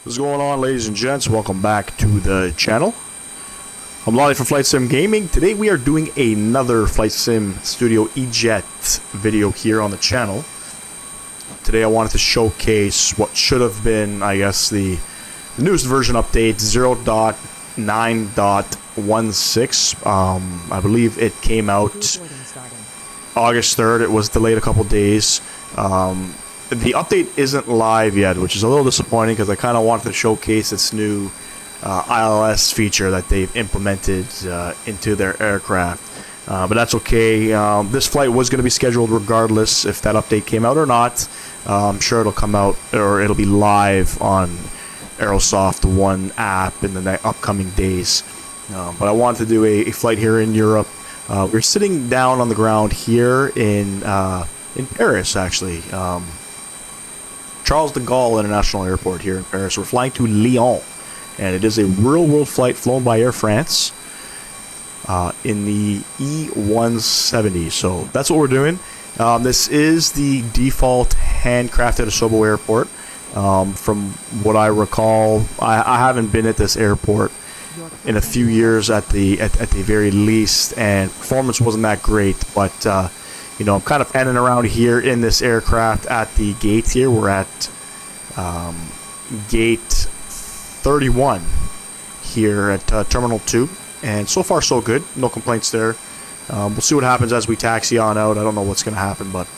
What's going on, ladies and gents? Welcome back to the channel. I'm Lolly from FlightSim Gaming. Today we are doing another FlightSim Studio eJet video here on the channel. Today I wanted to showcase what should have been, I guess, the newest version update 0.9.16. I believe it came out August 3rd. It was delayed a couple days. The update isn't live yet, which is a little disappointing because I kind of wanted to showcase its new ILS feature that they've implemented into their aircraft. But that's okay. This flight was going to be scheduled regardless if that update came out or not. I'm sure it'll come out, or it'll be live on Aerosoft One app in the upcoming days. But I wanted to do a flight here in Europe. We're sitting down on the ground here in Paris, actually. Charles de Gaulle International Airport here in Paris. We're flying to Lyon, and it is a real-world flight flown by Air France in the E170. So that's what we're doing. This is the default handcrafted Asobo airport. From what I recall, I haven't been at this airport in a few years at the very least, and performance wasn't that great, but you know, I'm kind of panning around here in this aircraft at the gate here. We're at gate 31 here at Terminal 2. And so far, so good. No complaints there. We'll see what happens as we taxi on out. I don't know what's going to happen, but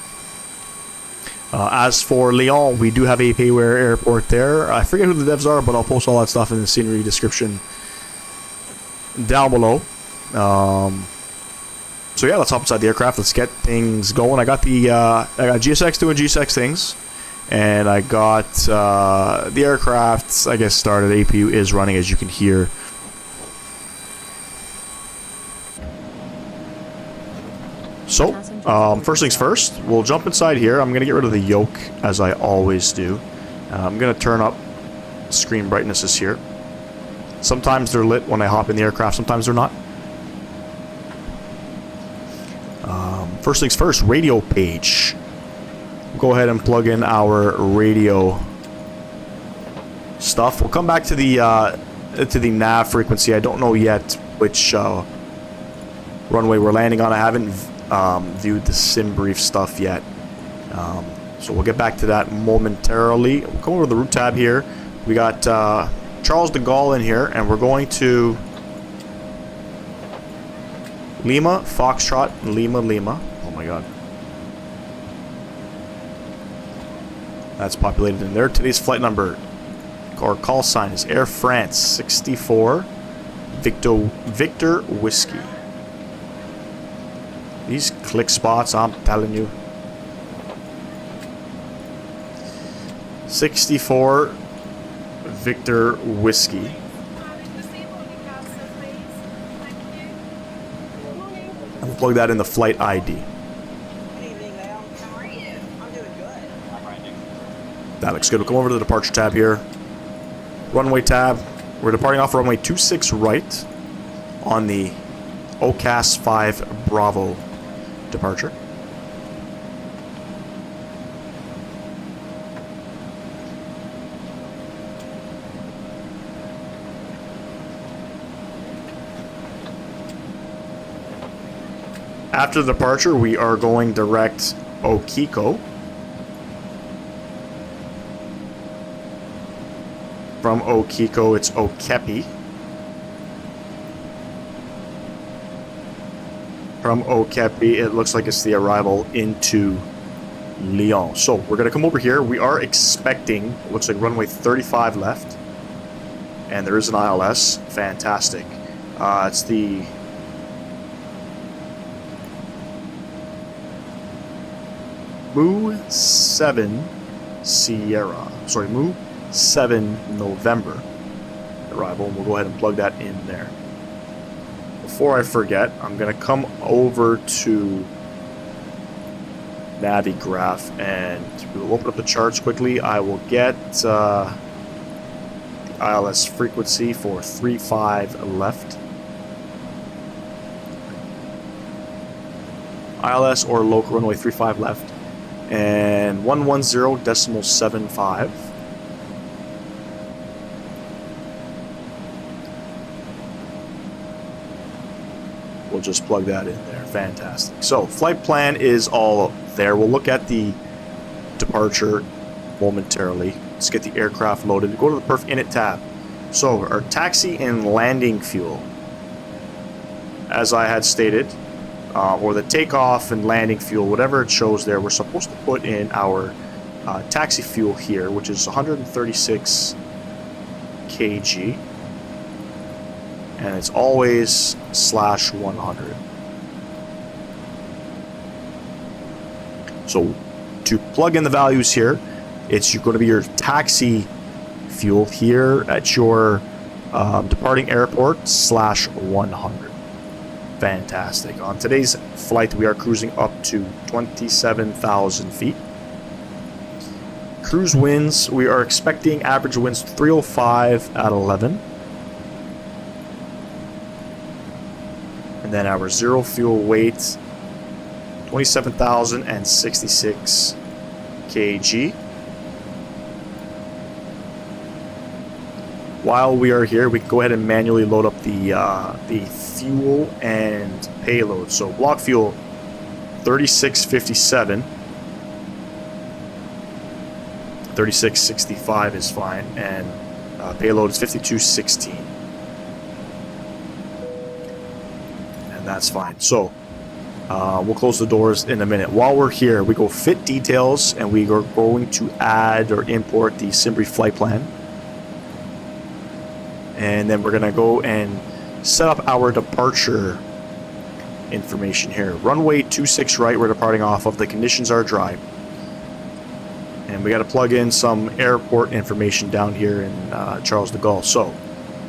as for Lyon, we do have a payware airport there. I forget who the devs are, but I'll post all that stuff in the scenery description down below. So yeah, let's hop inside the aircraft. Let's get things going. I got the I got GSX doing GSX things, and I got the aircraft, I guess, started. APU is running, as you can hear. So first things first, we'll jump inside here. I'm gonna get rid of the yoke, as I always do. I'm gonna turn up screen brightnesses here. Sometimes they're lit when I hop in the aircraft, sometimes they're not. First things first, radio page. We'll go ahead and plug in our radio stuff. We'll come back to the nav frequency. I don't know yet which runway we're landing on. I haven't viewed the sim brief stuff yet. So we'll get back to that momentarily. We'll come over to the route tab here. We got Charles de Gaulle in here, and we're going to Lima, Foxtrot, Lima, Lima. Oh my god. That's populated in there. Today's flight number or call sign is Air France 64 Victor Whiskey. These click spots, I'm telling you. 64 Victor Whiskey. I'll plug that in the flight ID. Good evening, ma'am. How are you? I'm doing good. That looks good. We'll come over to the departure tab here. Runway tab. We're departing off runway 26 right on the OCAS 5 Bravo departure. After the departure, we are going direct Okiko. From Okiko, it's Okepi. From Okepi, it looks like it's the arrival into Lyon. So we're going to come over here. We are expecting, looks like runway 35 left. And there is an ILS. Fantastic. It's the Mu 7 Sierra. Sorry, Mu 7 November arrival. And we'll go ahead and plug that in there. Before I forget, I'm going to come over to Navigraph and we'll open up the charts quickly. I will get ILS frequency for 35 left. ILS or local runway 35 left. And 110.75. We'll just plug that in there. Fantastic. So flight plan is all there. We'll look at the departure momentarily. Let's get the aircraft loaded. Go to the perf init tab. So our taxi and landing fuel, as I had stated, or the takeoff and landing fuel, whatever it shows there, we're supposed to put in our taxi fuel here, which is 136 kg, and it's always /100. So to plug in the values here, it's going to be your taxi fuel here at your departing airport /100. Fantastic. On today's flight, we are cruising up to 27,000 feet. Cruise winds, we are expecting average winds 305 at 11. And then our zero fuel weight, 27,066 kg. While we are here, we can go ahead and manually load up the fuel and payload. So block fuel 3657, 3665 is fine, and payload is 5216, and that's fine. So we'll close the doors in a minute. While we're here, we go fit details, and we are going to add or import the Simbri flight plan. And then we're going to go and set up our departure information here. Runway 26 right, we're departing off of. The conditions are dry. And we got to plug in some airport information down here in Charles de Gaulle. So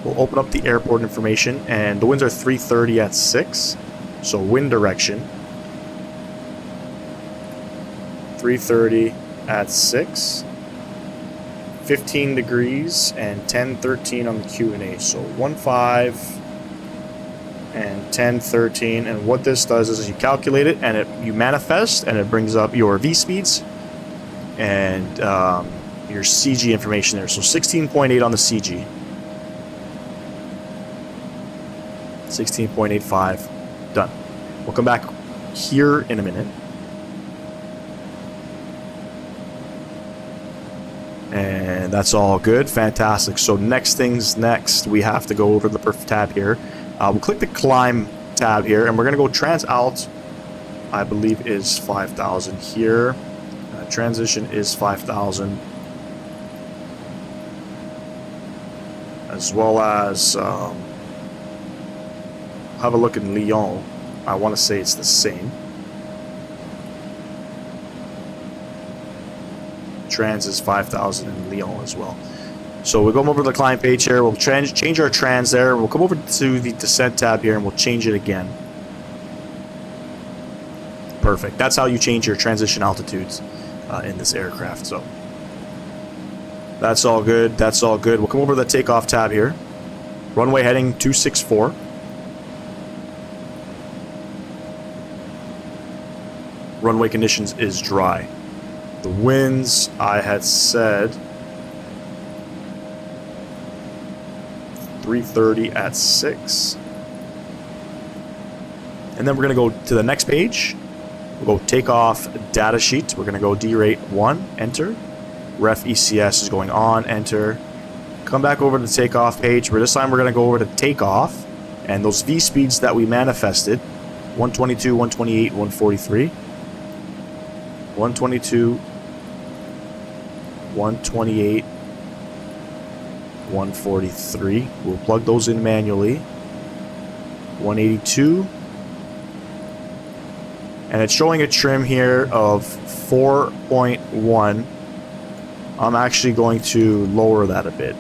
we'll open up the airport information, and the winds are 330 at 6. So wind direction 330 at 6. 15 degrees and 1013 on the Q&A. So 15 and 1013. And what this does is you calculate it, and you manifest, and it brings up your V speeds and your CG information there. So 16.8 on the CG. 16.85. Done. We'll come back here in a minute. And that's all good. Fantastic. So next things next, we have to go over the perf tab here. We'll click the climb tab here, and we're going to go trans alt, I believe is 5,000 here. Transition is 5,000. As well as have a look in Lyon. I want to say it's the same. Trans is 5,000 in Lyon as well. So we'll go over to the climb page here. We'll change our trans there. We'll come over to the descent tab here, and we'll change it again. Perfect. That's how you change your transition altitudes in this aircraft. So that's all good. That's all good. We'll come over to the takeoff tab here. Runway heading 264. Runway conditions is dry. The winds, I had said 330 at 6. And then we're going to go to the next page. We'll go takeoff data sheet. We're going to go D-rate 1, enter. Ref ECS is going on, enter. Come back over to the takeoff page, where this time we're going to go over to takeoff. And those V speeds that we manifested, 122, 128, 143. 122, 128, 143. We'll plug those in manually. 182. And it's showing a trim here of 4.1. I'm actually going to lower that a bit.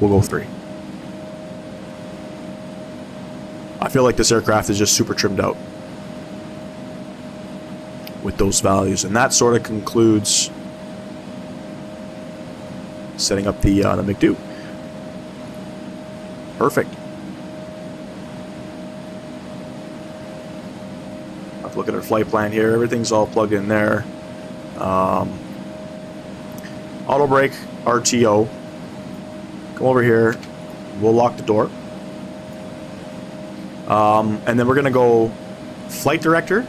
We'll go 3. I feel like this aircraft is just super trimmed out with those values, and that sort of concludes setting up the McDo. Perfect. Let's look at our flight plan here. Everything's all plugged in there. Auto brake, RTO. Come over here. We'll lock the door. And then we're going to go flight director,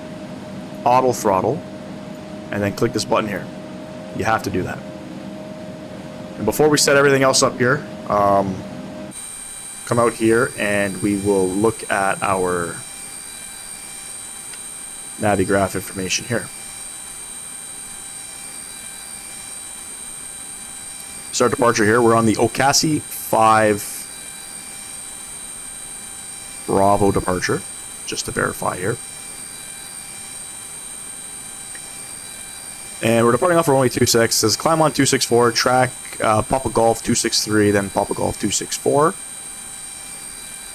auto throttle, and then click this button here. You have to do that. And before we set everything else up here, come out here and we will look at our Navigraph information here. Start departure here. We're on the Okasi 5 Bravo departure, just to verify here. And we're departing off for only 26. It says climb on 264, track Papa Golf 263, then Papa Golf 264.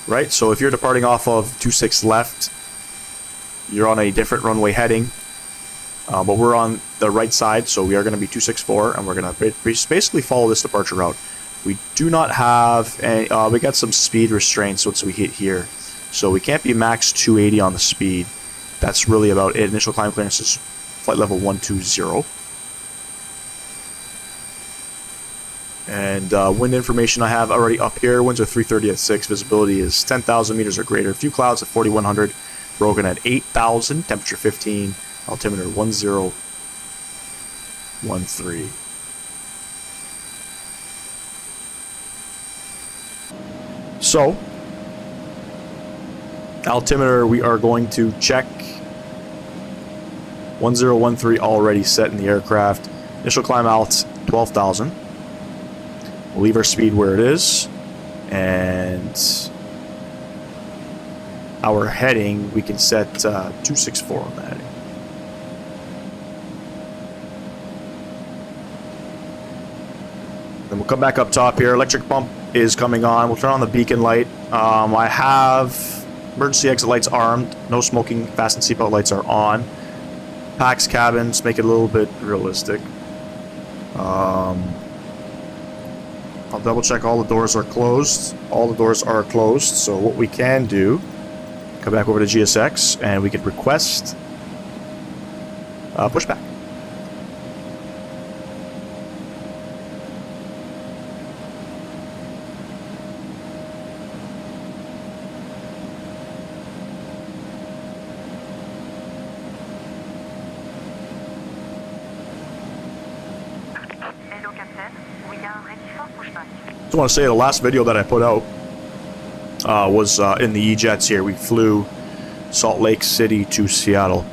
Right, so if you're departing off of 26 left, you're on a different runway heading. But we're on the right side, so we are going to be 264, and we're going to basically follow this departure route. We do not have any, we got some speed restraints once we hit here. So we can't be max 280 on the speed. That's really about it. Initial climb clearance is flight level 120. And wind information I have already up here. Winds are 330 at 6. Visibility is 10,000 meters or greater. Few clouds at 4,100. Broken at 8,000. Temperature 15. Altimeter 1013. So, altimeter we are going to check. 1013 already set in the aircraft. Initial climb alt 12,000. We'll leave our speed where it is. And our heading, we can set 264 on the heading. Then we'll come back up top here. Electric pump is coming on. We'll turn on the beacon light. I have emergency exit lights armed. No smoking. Fasten seatbelt lights are on. PAX cabins make it a little bit realistic. I'll double check all the doors are closed. All the doors are closed. So what we can do, come back over to GSX and we can request pushback. I just want to say the last video that I put out was in the E-Jets here. We flew Salt Lake City to Seattle.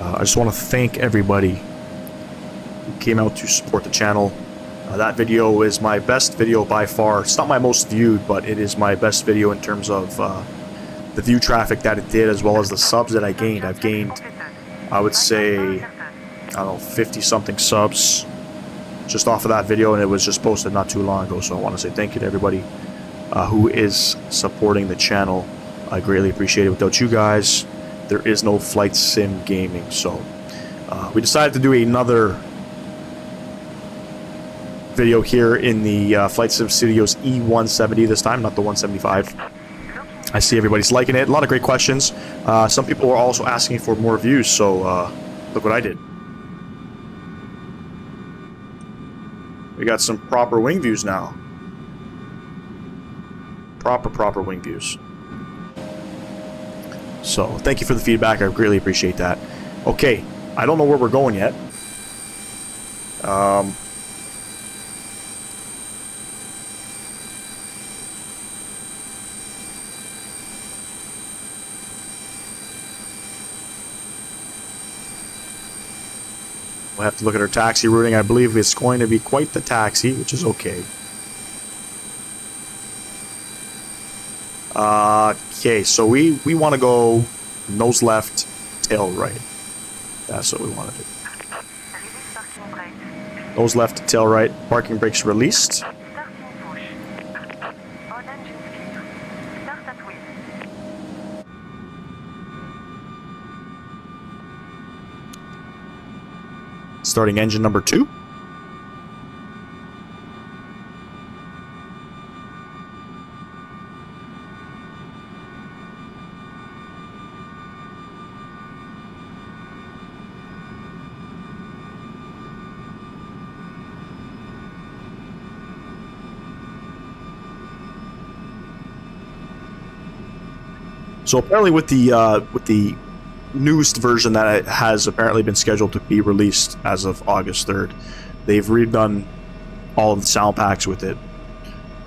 I just want to thank everybody who came out to support the channel. That video is my best video by far. It's not my most viewed, but it is my best video in terms of the view traffic that it did, as well as the subs that I gained. I've gained, I would say, I don't know, 50-something subs just off of that video, and it was just posted not too long ago. So I want to say thank you to everybody who is supporting the channel. I greatly appreciate it. Without you guys, there is no FlightSim gaming. So we decided to do another video here in the FlightSim Studios E170 this time, not the 175. I see everybody's liking it. A lot of great questions. Some people were also asking for more views, so look what I did. We got some proper wing views now. Proper wing views. So, thank you for the feedback. I greatly appreciate that. Okay, I don't know where we're going yet. We'll have to look at our taxi routing. I believe it's going to be quite the taxi, which is okay. Okay, so we want to go nose left, tail right. That's what we want to do. Nose left, tail right. Parking brakes released. Starting engine number 2. So apparently with the newest version that has apparently been scheduled to be released as of August 3rd, they've redone all of the sound packs with it.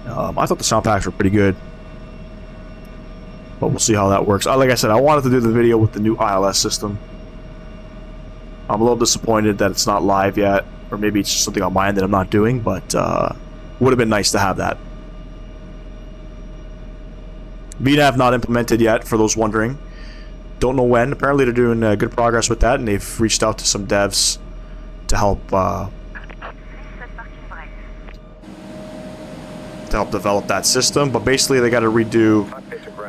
I thought the sound packs were pretty good, but we'll see how that works. Like I said, I wanted to do the video with the new ILS system. I'm a little disappointed that it's not live yet, or maybe it's just something on my end that I'm not doing, but would have been nice to have that. VNAV not implemented yet, for those wondering. Don't know when. Apparently they're doing good progress with that, and they've reached out to some devs to help develop that system. But basically they got to redo,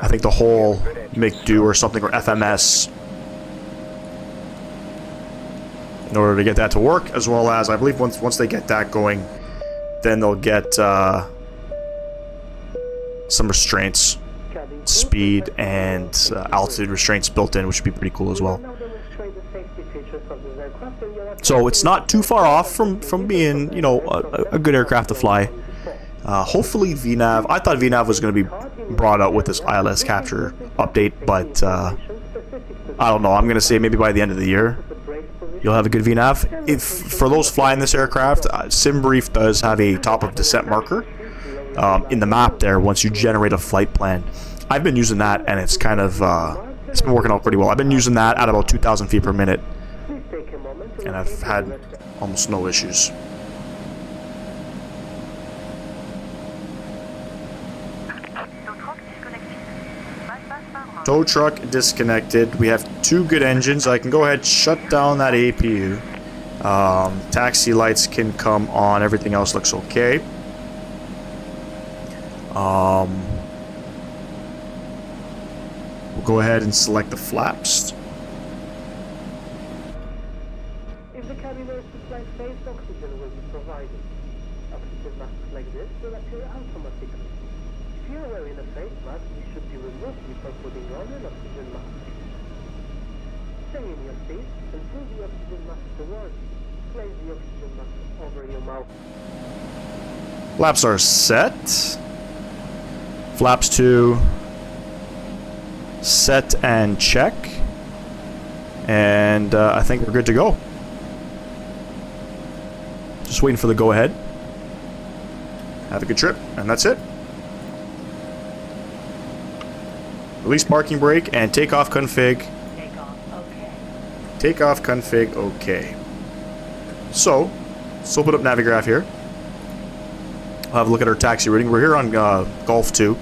I think, the whole MSFS or something, or FMS, in order to get that to work, as well as, I believe, once they get that going, then they'll get some restraints, speed and altitude restraints built in, which would be pretty cool as well. So it's not too far off from being, you know, a good aircraft to fly. Hopefully VNAV, I thought VNAV was going to be brought out with this ILS capture update, but I don't know. I'm going to say maybe by the end of the year you'll have a good VNAV. If for those flying this aircraft, SimBrief does have a top of descent marker in the map there once you generate a flight plan. I've been using that, and it's kind of it's been working out pretty well. I've been using that at about 2,000 feet per minute, and I've had almost no issues. Tow truck disconnected. We have 2 good engines. I can go ahead and shut down that APU. Taxi lights can come on. Everything else looks okay. We'll go ahead and select the flaps. If the cabin is supplied safe, oxygen will be provided. Oxygen masks like this will appear automatically. If you are wearing a face mask, it should be removed before putting on an oxygen mask. Stay in your seat and pull the oxygen mask towards you. Place the oxygen mask over your mouth. Flaps are set. Flaps 2 set and check, and I think we're good to go. Just waiting for the go ahead. Have a good trip, and that's it. Release parking brake and takeoff config. Takeoff, okay. Takeoff config, okay. So, let's open up Navigraph here. We'll have a look at our taxi routing. We're here on Golf 2.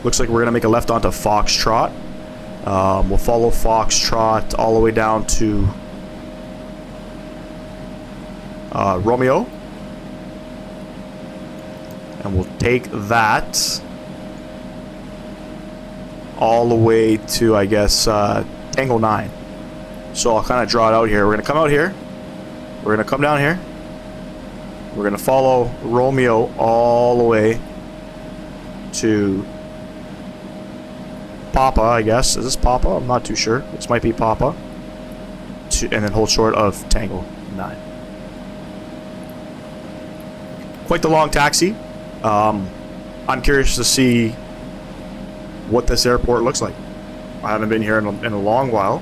Looks like we're going to make a left onto Foxtrot. We'll follow Foxtrot all the way down to Romeo. And we'll take that all the way to, I guess, Tango 9. So I'll kind of draw it out here. We're going to come out here. We're going to come down here. We're going to follow Romeo all the way to Papa, I guess. Is this Papa? I'm not too sure. This might be Papa. And then hold short of Tango 9. Quite the long taxi. I'm curious to see what this airport looks like. I haven't been here in a long while.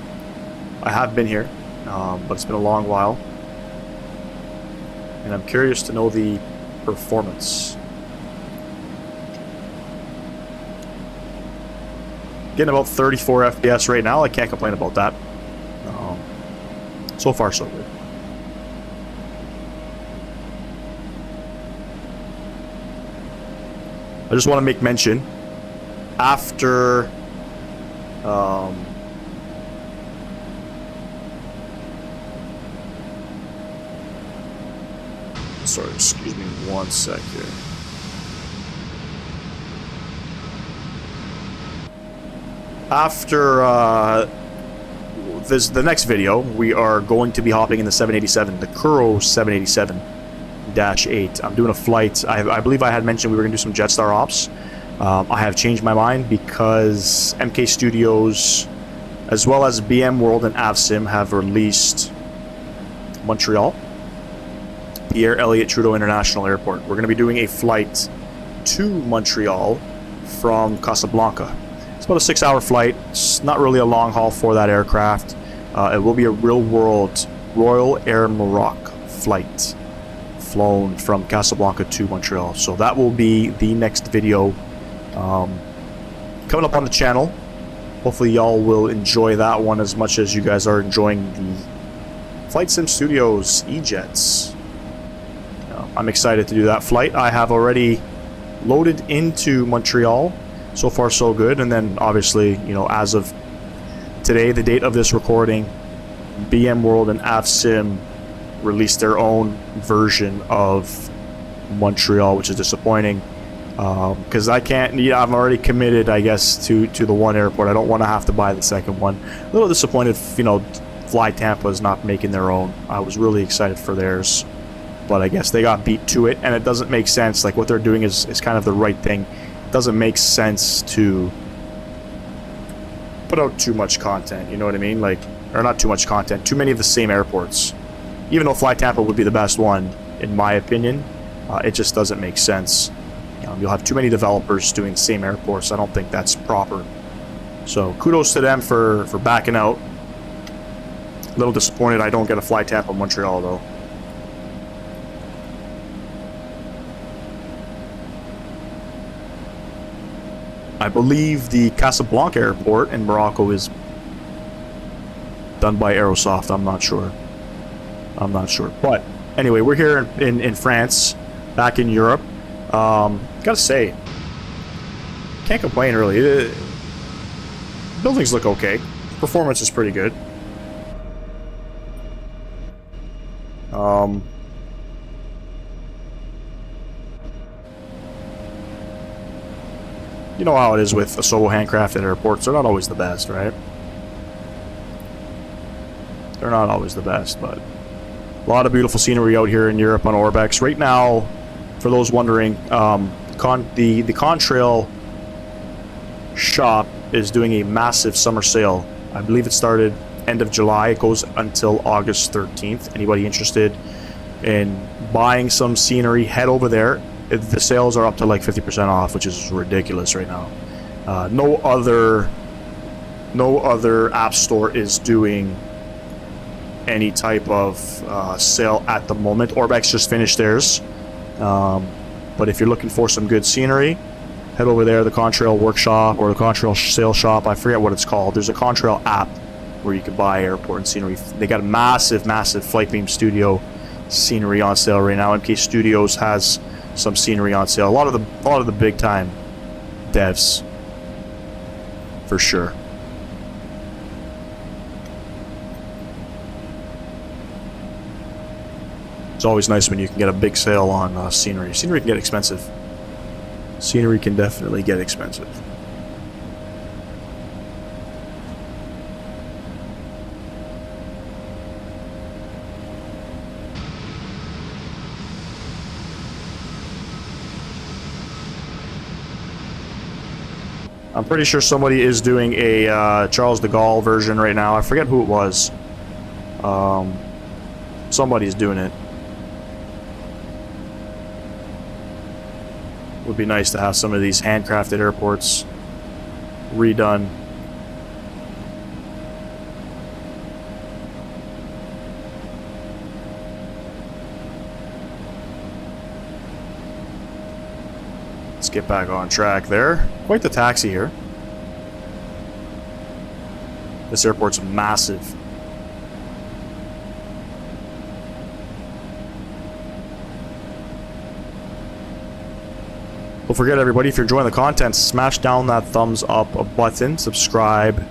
I have been here, but it's been a long while. And I'm curious to know the performance. Getting about 34 FPS right now. I can't complain about that. So far, so good. I just want to make mention, after sorry, excuse me one sec here. After the next video, we are going to be hopping in the 787, the Kuro 787-8. I'm doing a flight. I believe I had mentioned we were going to do some Jetstar ops. I have changed my mind because MK Studios, as well as BM World and AvSim, have released Montreal, Pierre Elliott Trudeau International Airport. We're going to be doing a flight to Montreal from Casablanca. It's about a 6-hour flight. It's not really a long haul for that aircraft. It will be a real-world Royal Air Maroc flight flown from Casablanca to Montreal. So that will be the next video coming up on the channel. Hopefully y'all will enjoy that one as much as you guys are enjoying the FlightSim Studios E-Jets. I'm excited to do that flight. I have already loaded into Montreal. So far so good. And then obviously, you know, as of today, the date of this recording, BM World and AvSim released their own version of Montreal, which is disappointing. Because I can't, I'm already committed, I guess, to the one airport. I don't want to have to buy the second one. A little disappointed, you know, Fly Tampa is not making their own. I was really excited for theirs, but I guess they got beat to it, and it doesn't make sense. Like, what they're doing is kind of the right thing. It doesn't make sense to put out too much content, you know what I mean? Like, or not too much content, too many of the same airports. Even though Fly Tampa would be the best one, in my opinion, it just doesn't make sense. You'll have too many developers doing the same airports. I don't think that's proper. So kudos to them for backing out. A little disappointed I don't get a Fly Tampa Montreal though. I believe the Casablanca airport in Morocco is done by Aerosoft. I'm not sure. But anyway, we're here in France, back in Europe. Gotta say, can't complain really. Buildings look okay. Performance is pretty good. You know how it is with Asobo Hand-crafted airports. They're not always the best, right? They're not always the best, but a lot of beautiful scenery out here in Europe on Orbex. Right now, for those wondering, the Contrail shop is doing a massive summer sale. I believe it started end of July. It goes until August 13th. Anybody interested in buying some scenery, head over there. The sales are up to like 50% off, which is ridiculous right now. No other app store is doing any type of sale at the moment. Orbex just finished theirs. But if you're looking for some good scenery, head over there, the Contrail Workshop or the Contrail Sale Shop. I forget what it's called. There's a Contrail app where you can buy airport and scenery. They got a massive Flightbeam Studio scenery on sale right now. MK Studios has some scenery on sale. A lot of the big time devs, for sure. It's always nice when you can get a big sale on scenery. Scenery can get expensive. Scenery can definitely get expensive. I'm pretty sure somebody is doing a Charles de Gaulle version right now. I forget who it was. Somebody's doing it. Would be nice to have some of these handcrafted airports redone. Let's get back on track there. Quite the taxi here. This airport's massive. Don't forget, everybody, if you're enjoying the content, smash down that thumbs up button. Subscribe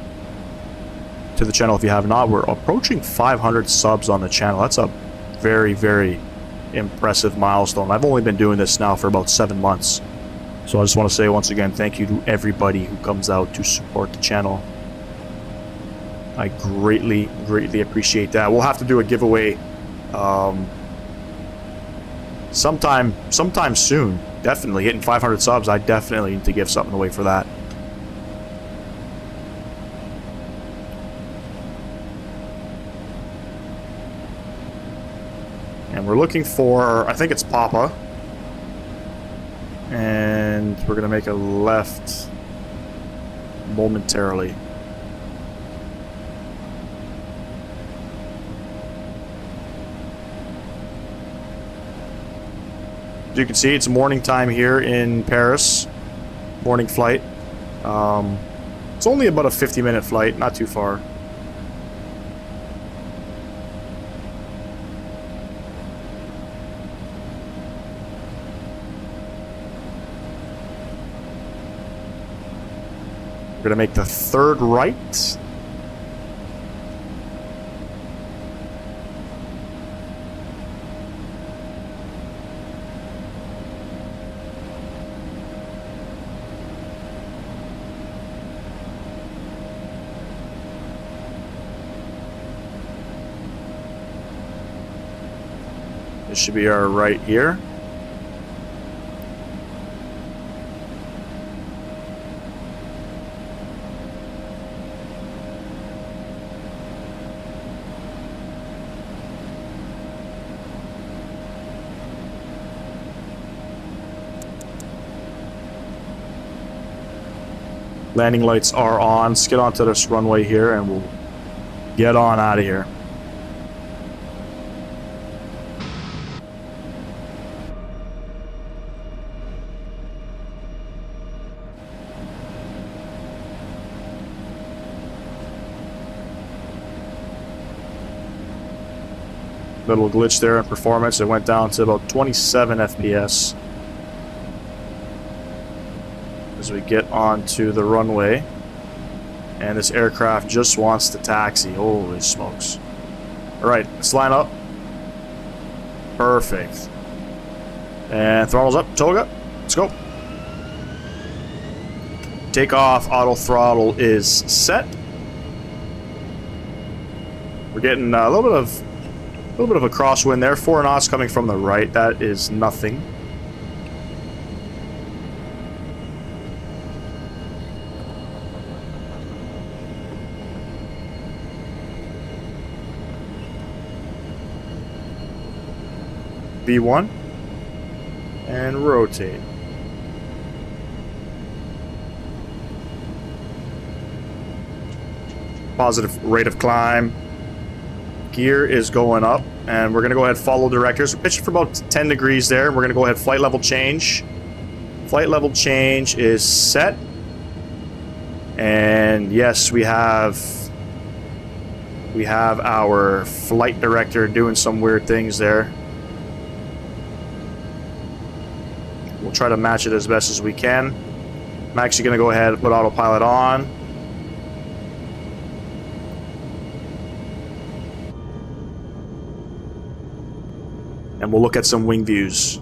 to the channel if you have not. We're approaching 500 subs on the channel. That's a very, very impressive milestone. I've only been doing this now for about 7 months. So I just want to say once again, thank you to everybody who comes out to support the channel. I greatly, greatly appreciate that. We'll have to do a giveaway sometime soon. Definitely hitting 500 subs. I definitely need to give something away for that. And we're looking for, I think it's Papa. And we're going to make a left momentarily. As you can see, it's morning time here in Paris. Morning flight. It's only about a 50-minute flight, not too far. We're gonna make the third right. This should be our right here. Landing lights are on. Let's get onto this runway here and we'll get on out of here. Little glitch there in performance. It went down to about 27 FPS. As we get onto the runway, and this aircraft just wants to taxi. Holy smokes. Alright, let's line up. Perfect. And throttles up, toga. Let's go. Takeoff auto throttle is set. We're getting a little bit of a crosswind there. 4 knots coming from the right. That is nothing. V1 and rotate. Positive rate of climb. Gear is going up, and we're going to go ahead and follow directors. We're pitching for about 10 degrees there. We're going to go ahead flight level change. Flight level change is set. And yes, we have our flight director doing some weird things there. We'll try to match it as best as we can. I'm actually going to go ahead and put autopilot on. And we'll look at some wing views.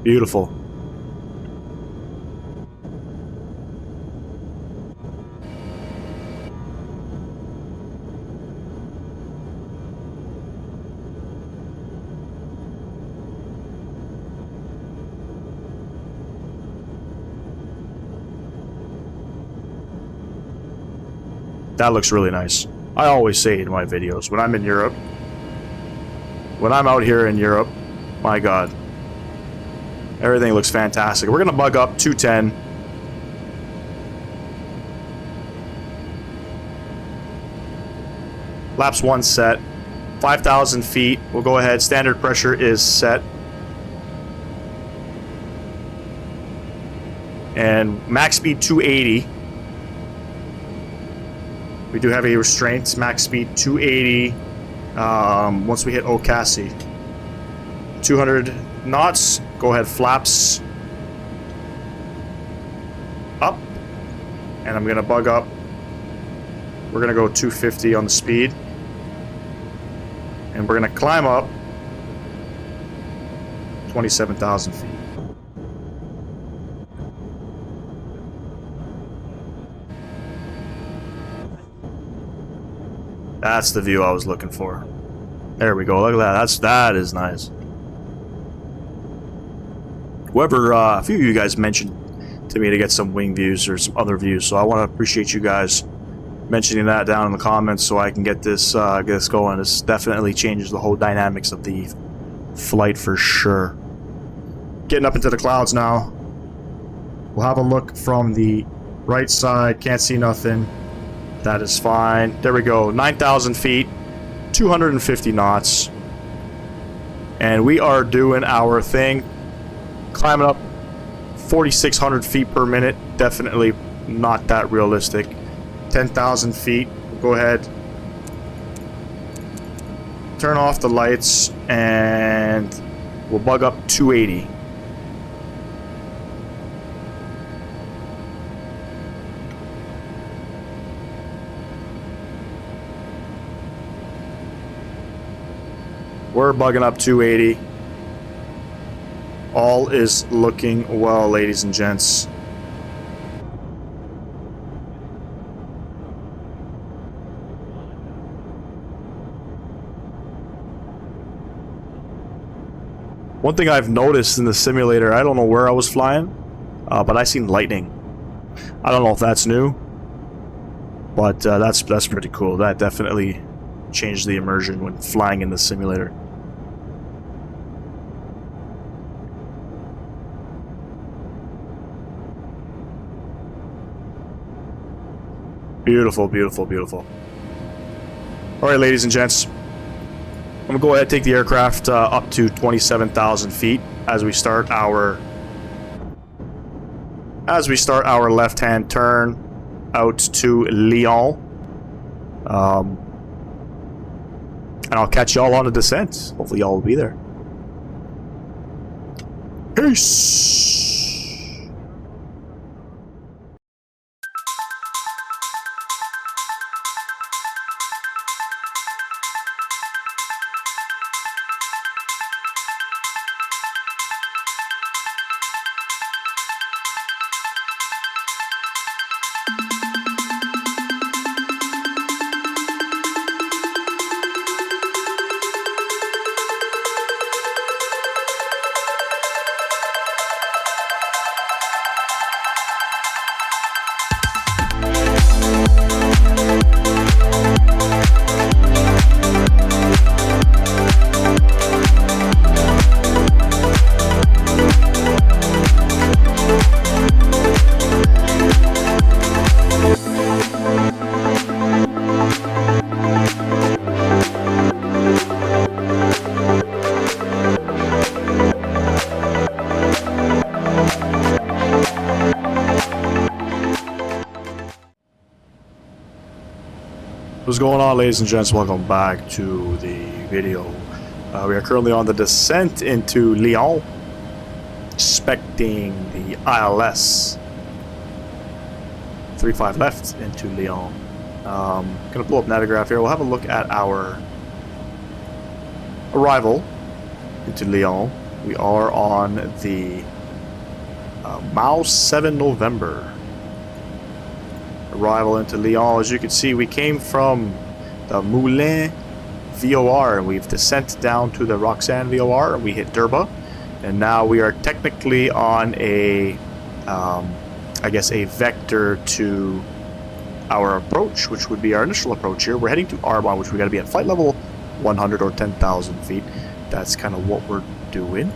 Beautiful. That looks really nice. I always say in my videos, when I'm in Europe, when I'm out here in Europe, my God, everything looks fantastic. We're going to bug up 210. Laps 1 set. 5,000 feet. We'll go ahead. Standard pressure is set. And max speed 280. We do have a restraint, max speed 280 once we hit Okasi. 200 knots, go ahead, flaps up, and I'm gonna bug up. We're gonna go 250 on the speed, and we're gonna climb up 27,000 feet. That's the view I was looking for. There we go. Look at that. That is nice. Whoever, a few of you guys mentioned to me to get some wing views or some other views, so I want to appreciate you guys mentioning that down in the comments so I can get this going. This definitely changes the whole dynamics of the flight for sure. Getting up into the clouds now. We'll have a look from the right side. Can't see nothing. That is fine. There we go. 9,000 feet, 250 knots. And we are doing our thing. Climbing up 4,600 feet per minute. Definitely not that realistic. 10,000 feet. Go ahead. Turn off the lights and we'll bug up 280. We're bugging up 280. All is looking well, ladies and gents. One thing I've noticed in the simulator, I don't know where I was flying, but I seen lightning. I don't know if that's new, but that's pretty cool. That definitely changed the immersion when flying in the simulator. Beautiful, beautiful, beautiful. Alright, ladies and gents. I'm going to go ahead and take the aircraft up to 27,000 feet as we start our left-hand turn out to Lyon. And I'll catch y'all on the descent. Hopefully y'all will be there. Peace! What's going on, ladies and gents? Welcome back to the video. We are currently on the descent into Lyon, expecting the ILS 35 left into Lyon. Gonna pull up Navigaph here. We'll have a look at our arrival into Lyon. We are on the Mao 7 November. Arrival into Lyon. As you can see, we came from the Moulin VOR and we've descended down to the Roxanne VOR and we hit Durba, and now we are technically on a I guess a vector to our approach, which would be our initial approach here. We're heading to Arbonne, which we got to be at flight level 100 or 10,000 feet. That's kind of what we're doing.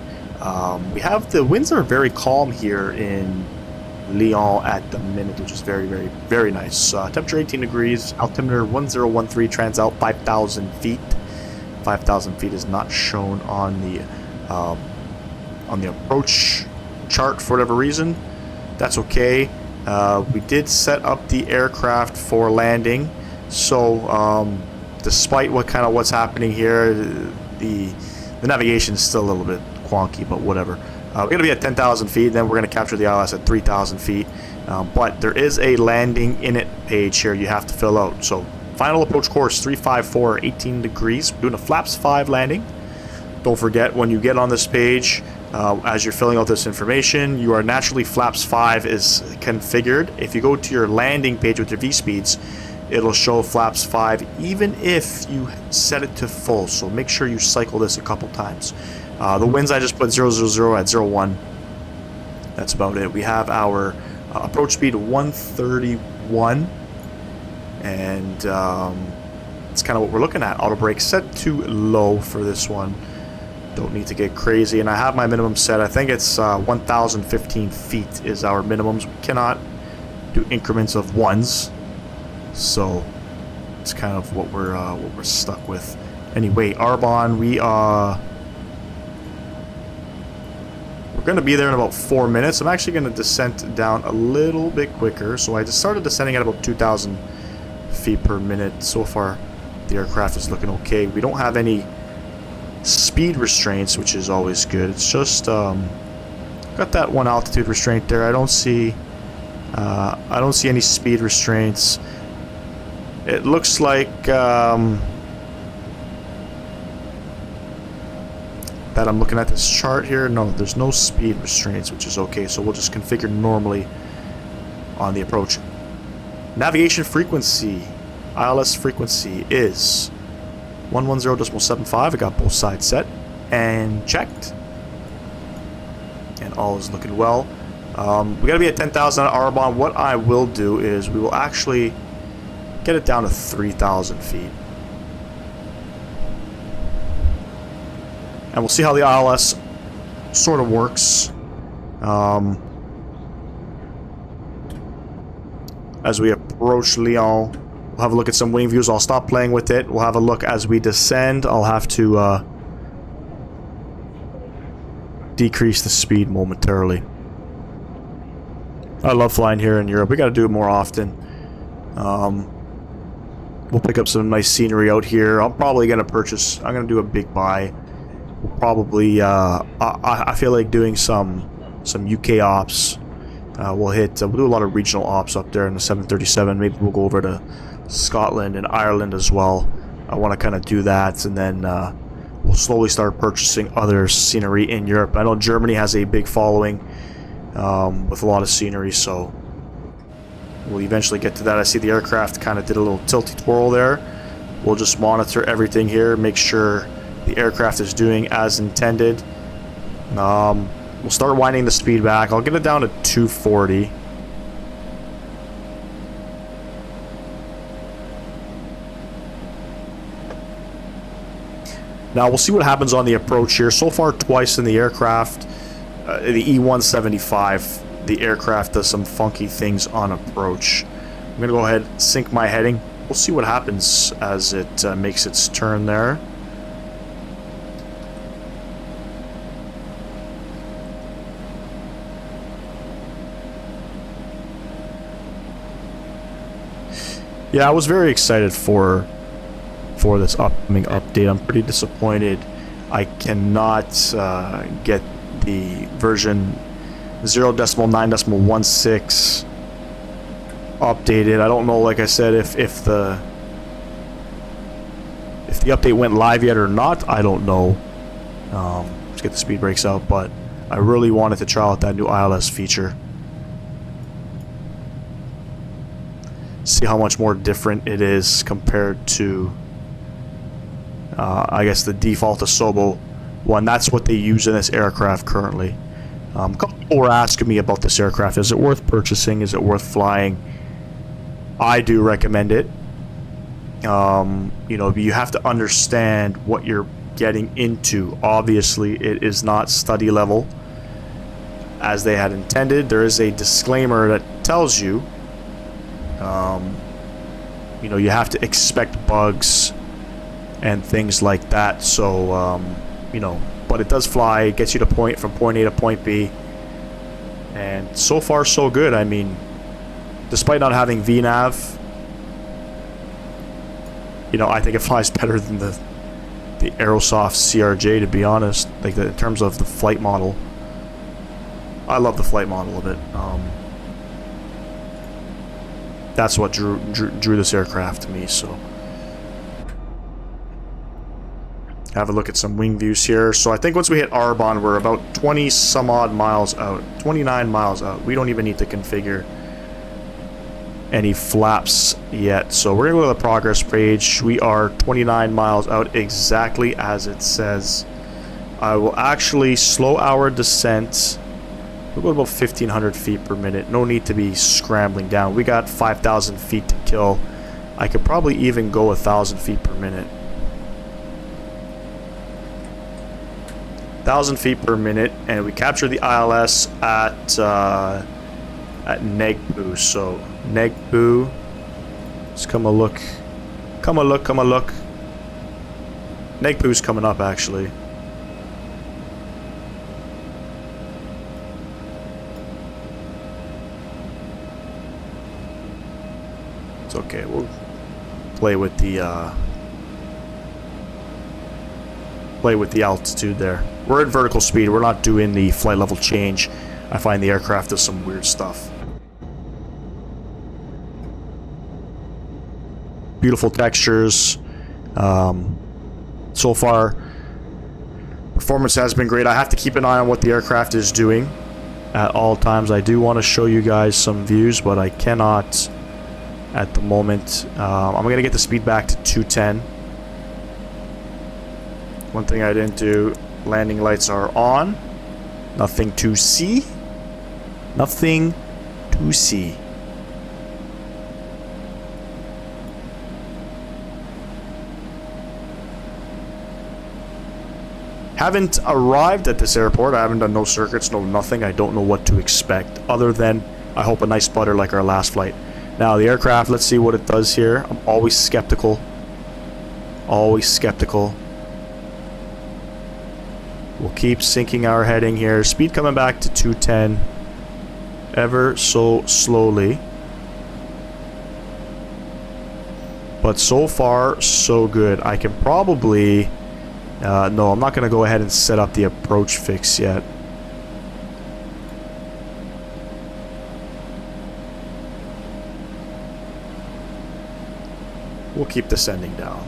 We have the winds are very calm here in Lyon at the minute, which is very, very, very nice. Temperature 18 degrees, altimeter 1013, transalt 5,000 feet. 5,000 feet is not shown on the approach chart for whatever reason. That's okay. We did set up the aircraft for landing, so despite what's happening here, the navigation is still a little bit wonky, but whatever. We're going to be at 10,000 feet, then we're going to capture the ILS at 3,000 feet. But there is a landing in it page here you have to fill out. So, final approach course 354, 18 degrees. We're doing a flaps 5 landing. Don't forget, when you get on this page, as you're filling out this information, you are naturally flaps 5 is configured. If you go to your landing page with your V-speeds, it'll show flaps 5 even if you set it to full. So make sure you cycle this a couple times. The winds I just put 000 at 01. That's about it. We have our approach speed 131, and it's kind of what we're looking at. Auto brake set to low for this one. Don't need to get crazy. And I have my minimum set. I think it's 1,015 feet is our minimums. We cannot do increments of ones. So it's kind of what we're stuck with. Anyway, Arbonne, we're going to be there in about 4 minutes. I'm actually going to descend down a little bit quicker. So I just started descending at about 2,000 feet per minute. So far, the aircraft is looking okay. We don't have any speed restraints, which is always good. It's just got that one altitude restraint there. I don't see any speed restraints. It looks like that I'm looking at this chart here. No, there's no speed restraints, which is okay. So we'll just configure normally on the approach. Navigation frequency, ILS frequency is 110.75. I got both sides set and checked, and all is looking well. We gotta be at 10,000 at Arbonne. What I will do is we will actually get it down to 3,000 feet, and we'll see how the ILS sort of works as we approach Lyon. We'll have a look at some wing views. I'll stop playing with it. We'll have a look as we descend. I'll have to decrease the speed momentarily. I love flying here in Europe. We got to do it more often. We'll pick up some nice scenery out here. I'm probably going to purchase... I'm going to do a big buy. We'll probably... I feel like doing some UK ops. We'll do a lot of regional ops up there in the 737. Maybe we'll go over to Scotland and Ireland as well. I want to kind of do that, and then we'll slowly start purchasing other scenery in Europe. I know Germany has a big following with a lot of scenery, so we'll eventually get to that. I see the aircraft kind of did a little tilty twirl there. We'll just monitor everything here, make sure the aircraft is doing as intended. We'll start winding the speed back. I'll get it down to 240. Now we'll see what happens on the approach here. So far, twice in the aircraft, the E175, the aircraft does some funky things on approach. I'm going to go ahead and sync my heading. We'll see what happens as it makes its turn there. Yeah, I was very excited for this upcoming update. I'm pretty disappointed I cannot get the version 0.9.16 updated. I don't know, like I said, if the update went live yet or not. I don't know. Let's get the speed brakes out, but I really wanted to try out that new ILS feature. See how much more different it is compared to I guess the default Asobo one. That's what they use in this aircraft currently. A couple people were asking me about this aircraft. Is it worth purchasing? Is it worth flying? I do recommend it. You know, you have to understand what you're getting into. Obviously, it is not study level as they had intended. There is a disclaimer that tells you, you know, you have to expect bugs and things like that. So, you know, but it does fly. It gets you to from point A to point B. And so far, so good. I mean, despite not having VNAV, you know, I think it flies better than the Aerosoft CRJ, to be honest. Like, in terms of the flight model, I love the flight model of it. That's what drew this aircraft to me. So, have a look at some wing views here. So I think once we hit Arbonne, we're about 20 some odd miles out, 29 miles out. We don't even need to configure any flaps yet. So we're gonna go to the progress page. We are 29 miles out, exactly as it says. I will actually slow our descent. We'll go about 1,500 feet per minute. No need to be scrambling down. We got 5,000 feet to kill. I could probably even go 1,000 feet per minute. 1,000 feet per minute, and we capture the ILS at Negpu. So Negpu, let's come a look. Come a look, come a look. Negpu's coming up, actually. It's okay, we'll play with the altitude there. We're at vertical speed, we're not doing the flight level change. I find the aircraft does some weird stuff. Beautiful textures. So far, performance has been great. I have to keep an eye on what the aircraft is doing at all times. I do want to show you guys some views, but I cannot at the moment. I'm going to get the speed back to 210. One thing I didn't do, landing lights are on. Nothing to see. Nothing to see. Haven't arrived at this airport. I haven't done no circuits, no nothing. I don't know what to expect other than I hope a nice butter like our last flight. Now the aircraft, let's see what it does here. I'm always skeptical. Always skeptical. We'll keep sinking our heading here. Speed coming back to 210. Ever so slowly. But so far, so good. I can probably... no, I'm not going to go ahead and set up the approach fix yet. We'll keep descending down.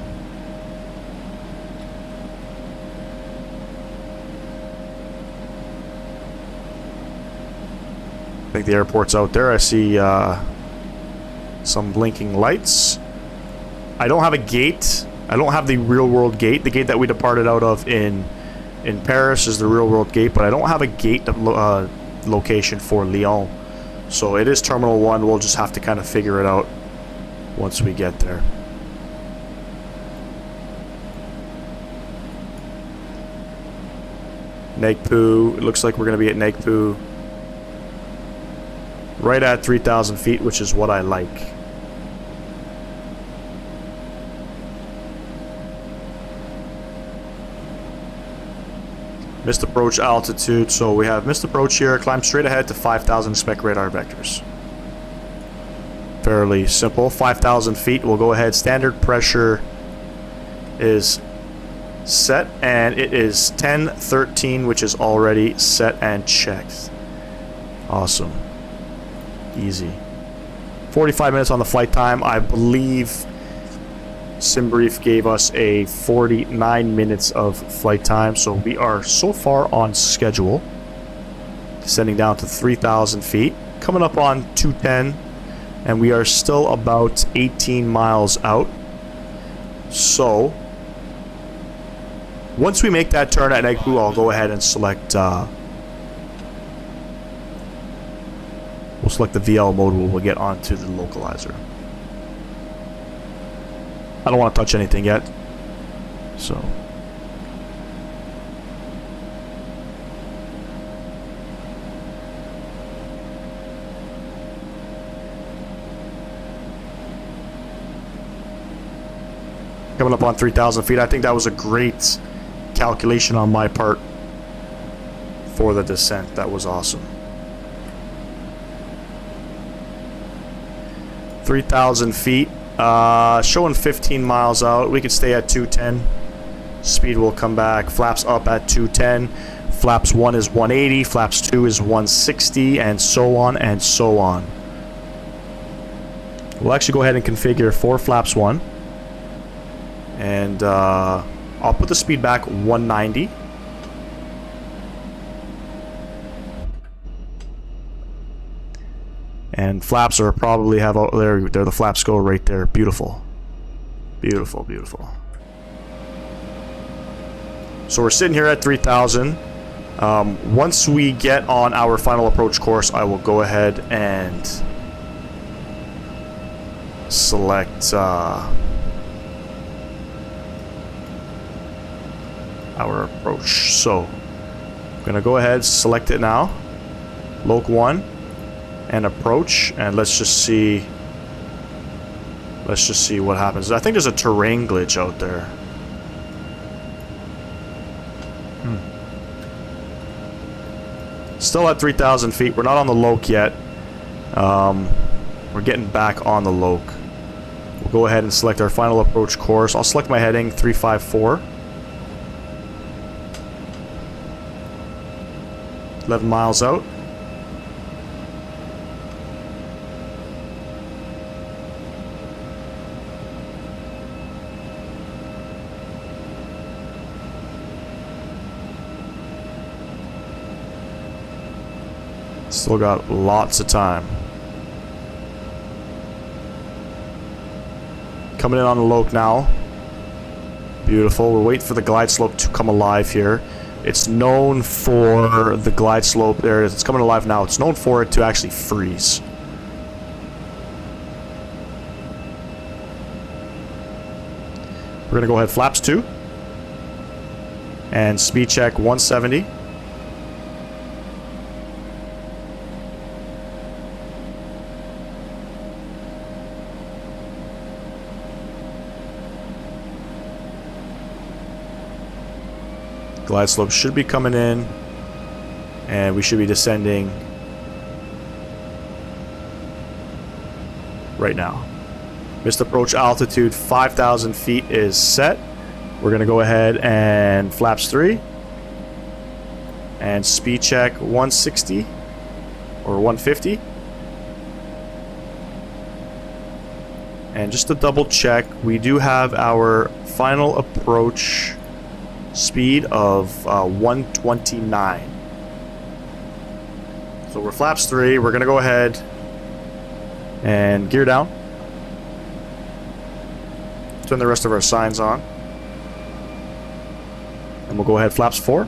I think the airport's out there. I see some blinking lights. I don't have a gate. I don't have the real-world gate. The gate that we departed out of in Paris is the real-world gate, but I don't have a gate location for Lyon. So it is Terminal 1. We'll just have to kind of figure it out once we get there. Negpu. It looks like we're going to be at Negpu. Right at 3,000 feet, which is what I like. Missed approach altitude, so we have missed approach here, climb straight ahead to 5,000, expect radar vectors. Fairly simple. 5,000 feet, we'll go ahead. Standard pressure is set, and it is 1013, which is already set and checked. Awesome. Easy. 45 minutes on the flight time. I believe SimBrief gave us a 49 minutes of flight time, so we are so far on schedule. Descending down to 3,000 feet, coming up on 210, and we are still about 18 miles out. So once we make that turn at Negpu, I'll go ahead and select we'll select the VL mode where we'll get onto the localizer. I don't want to touch anything yet, so coming up on 3,000 feet. I think that was a great calculation on my part for the descent. That was awesome. 3,000 feet. Showing 15 miles out. We could stay at 210. Speed will come back. Flaps up at 210. Flaps 1 is 180. Flaps 2 is 160, and so on and so on. We'll actually go ahead and configure for flaps 1. And I'll put the speed back 190. And flaps are probably have there the flaps go right there. Beautiful. Beautiful, beautiful. So we're sitting here at 3,000. Once we get on our final approach course, I will go ahead and select our approach. So I'm gonna go ahead, select it now. Loc 1 and approach, and let's just see what happens. I think there's a terrain glitch out there. Still at 3,000 feet. We're not on the Loc yet. We're getting back on the Loc. We'll go ahead and select our final approach course. I'll select my heading 354. 11 miles out. Still got lots of time. Coming in on the Loc now. Beautiful. We're waiting for the glide slope to come alive here. It's known for the glide slope there. It's coming alive now. It's known for it to actually freeze. We're going to go ahead flaps 2. And speed check 170. Glide slope should be coming in, and we should be descending right now. Missed approach altitude 5,000 feet is set. We're going to go ahead and flaps 3 and speed check 160 or 150. And just to double check, we do have our final approach speed of 129. So we're flaps 3. We're going to go ahead and gear down. Turn the rest of our signs on. And we'll go ahead flaps 4.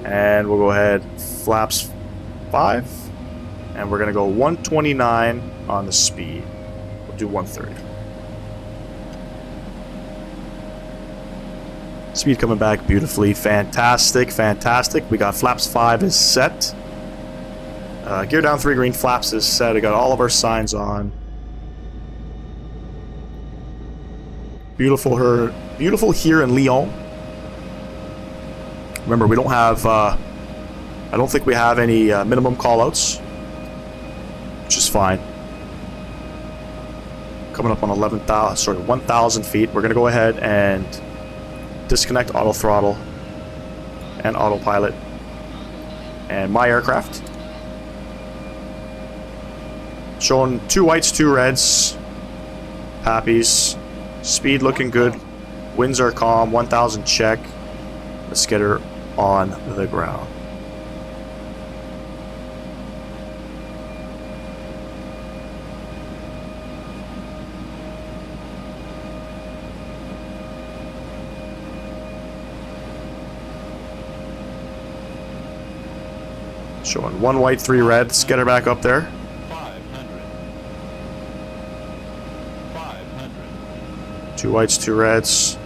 And we'll go ahead flaps 5. And we're going to go 129 on the speed. Do 130. Speed coming back beautifully. Fantastic, fantastic. We got flaps 5 is set. Gear down 3 green flaps is set. I got all of our signs on. Beautiful here in Lyon. Remember, we don't have I don't think we have any minimum callouts, which is fine. Coming up on 1,000 feet. We're going to go ahead and disconnect auto throttle and autopilot and my aircraft. Showing 2 whites, 2 reds. Happies. Speed looking good. Winds are calm. 1,000 check. Let's get her on the ground. Showing 1 white, 3 red. Let's get her back up there. 2 whites, 2 reds.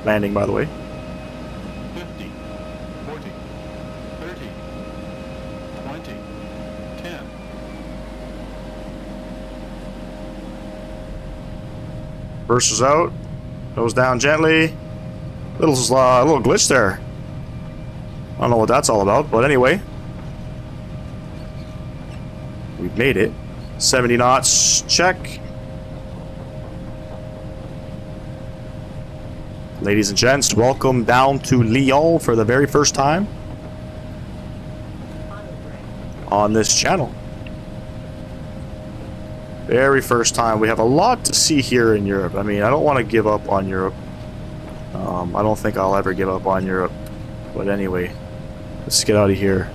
Landing, by the way. 50, 40, 30, 20, 10. Burst is out. Goes down gently. Little glitch there. I don't know what that's all about, but anyway. We've made it. 70 knots. Check. Ladies and gents, welcome down to Lyon for the very first time on this channel. Very first time. We have a lot to see here in Europe. I mean, I don't want to give up on Europe. I don't think I'll ever give up on Europe. But anyway, let's get out of here.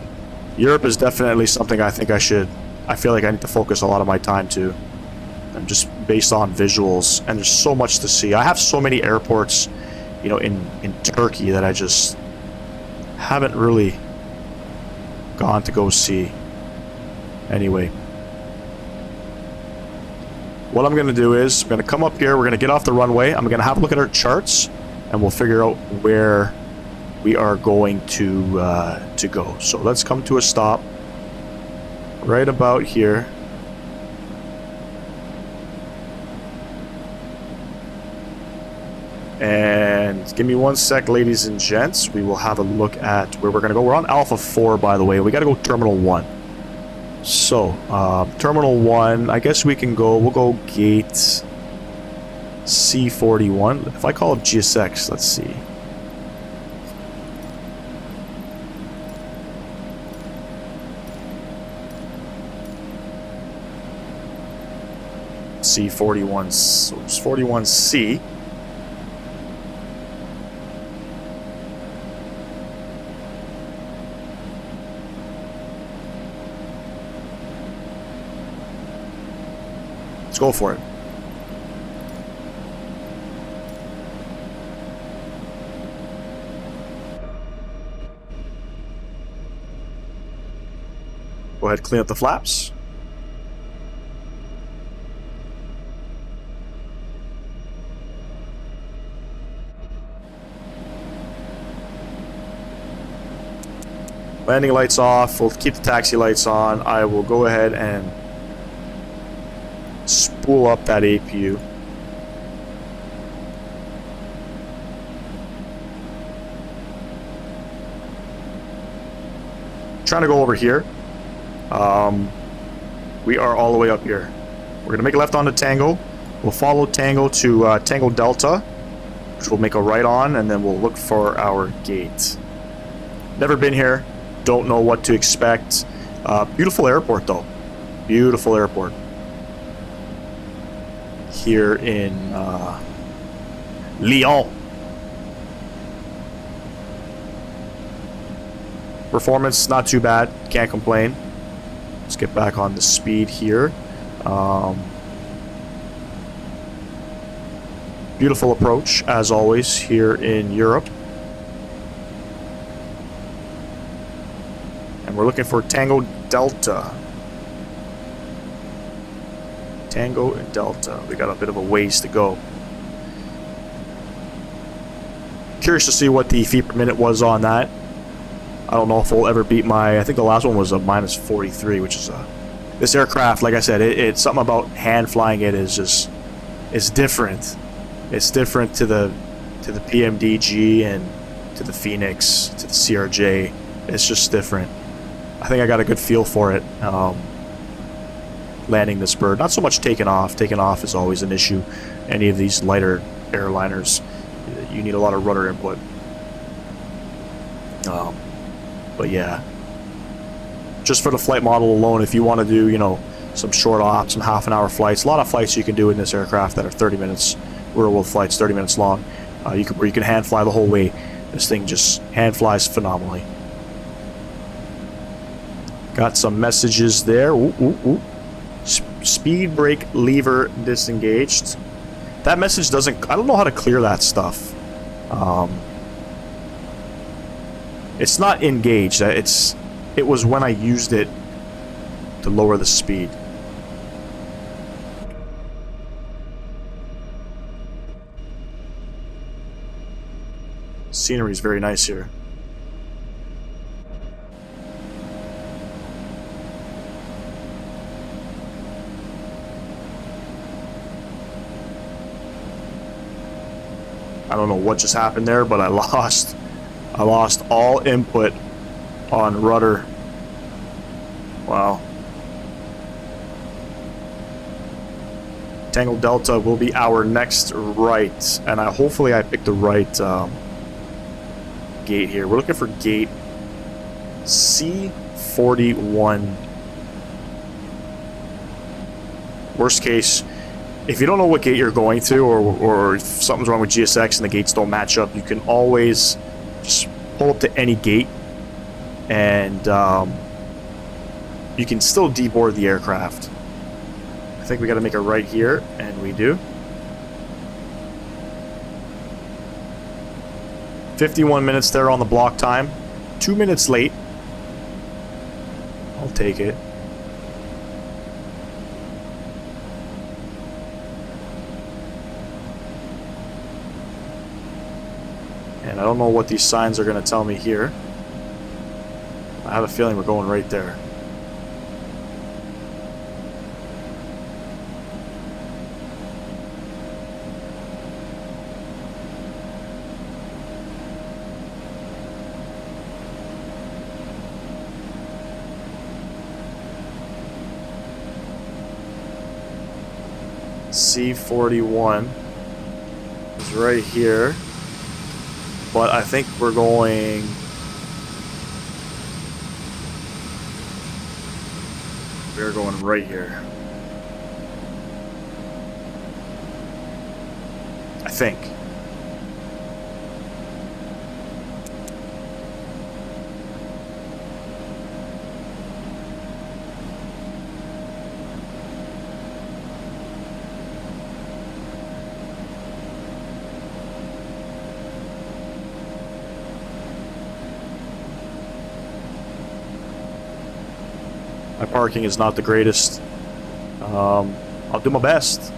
Europe is definitely something I think I feel like I need to focus a lot of my time to. And just based on visuals. And there's so much to see. I have so many airports, you know, in Turkey that I just haven't really gone to go see. Anyway. What I'm going to do is, I'm going to come up here, we're going to get off the runway, I'm going to have a look at our charts, and we'll figure out where we are going to go. So let's come to a stop right about here. And give me 1 sec, ladies and gents. We will have a look at where we're going to go. We're on Alpha 4, by the way. We got to go Terminal 1. So, Terminal 1, I guess we can go, we'll go gate C41. If I call it GSX, let's see. C41, so it's 41C. Let's go for it. Go ahead, clean up the flaps. Landing lights off. We'll keep the taxi lights on. I will go ahead and spool up that APU. Trying to go over here. We are all the way up here. We're going to make a left onto Tango. We'll follow Tango to Tango Delta, which we'll make a right on, and then we'll look for our gate. Never been here. Don't know what to expect. Beautiful airport, though. Beautiful airport. Here in Lyon. Performance not too bad, can't complain. Let's get back on the speed here. Beautiful approach as always here in Europe, and we're looking for Tango Delta. Tango and Delta. We got a bit of a ways to go. Curious to see what the feet per minute was on that. I don't know if we'll ever beat my, I think the last one was a minus 43, which is this aircraft, like I said, it's something about hand flying it is just, it's different. It's different to the PMDG and to the Phoenix, to the CRJ. It's just different. I think I got a good feel for it. Landing this bird. Not so much taking off. Taking off is always an issue. Any of these lighter airliners, you need a lot of rudder input. But yeah, just for the flight model alone, if you want to do, you know, some short ops, some half-an-hour flights, a lot of flights you can do in this aircraft that are 30 minutes, real-world flights, 30 minutes long. Where you can hand fly the whole way. This thing just hand flies phenomenally. Got some messages there. Ooh, ooh, ooh. Speed brake lever disengaged. That message doesn't, I don't know how to clear that stuff. It's not engaged. It was when I used it to lower the speed. Scenery is very nice here. I don't know what just happened there, but I lost all input on rudder. Wow. Tango Delta will be our next right, and hopefully I picked the right gate here. We're looking for gate C41. Worst case, if you don't know what gate you're going to, or if something's wrong with GSX and the gates don't match up, you can always just pull up to any gate and you can still deboard the aircraft. I think we got to make a right here, and we do. 51 minutes there on the block time. 2 minutes late. I'll take it. And I don't know what these signs are going to tell me here. I have a feeling we're going right there. C41 is right here, but I think we're going right here. I think. My parking is not the greatest. I'll do my best.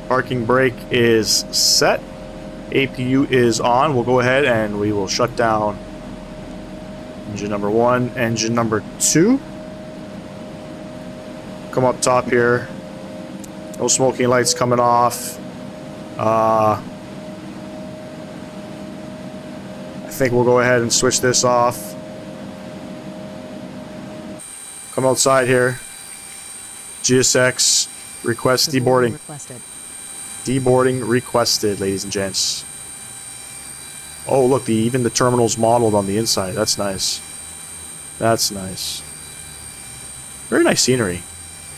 Parking brake is set. APU is on. We'll go ahead and we will shut down engine number 1, engine number 2. Come up top here. No smoking lights coming off. I think we'll go ahead and switch this off. Come outside here. GSX request deboarding. Deboarding requested, ladies and gents. Oh, look, even the terminal's modeled on the inside. That's nice. That's nice. Very nice scenery.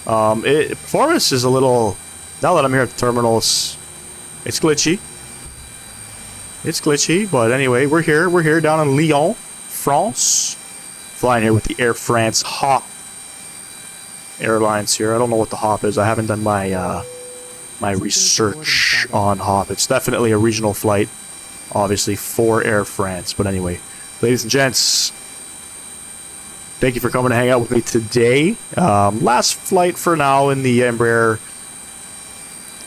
Performance is a little... Now that I'm here at the terminal, it's glitchy. It's glitchy, but anyway, we're here. We're here down in Lyon, France. Flying here with the Air France Hop Airlines here. I don't know what the Hop is. I haven't done my my research on Hop. It's definitely a regional flight, obviously, for Air France. But anyway, ladies and gents, thank you for coming to hang out with me today. Last flight for now in the Embraer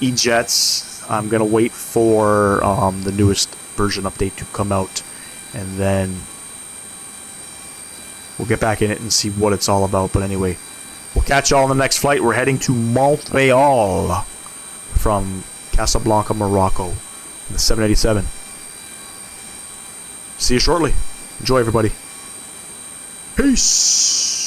E-Jets. I'm going to wait for the newest version update to come out, and then we'll get back in it and see what it's all about. But anyway, we'll catch y'all on the next flight. We're heading to Montreal from Casablanca, Morocco, in the 787. See you shortly. Enjoy, everybody. Peace.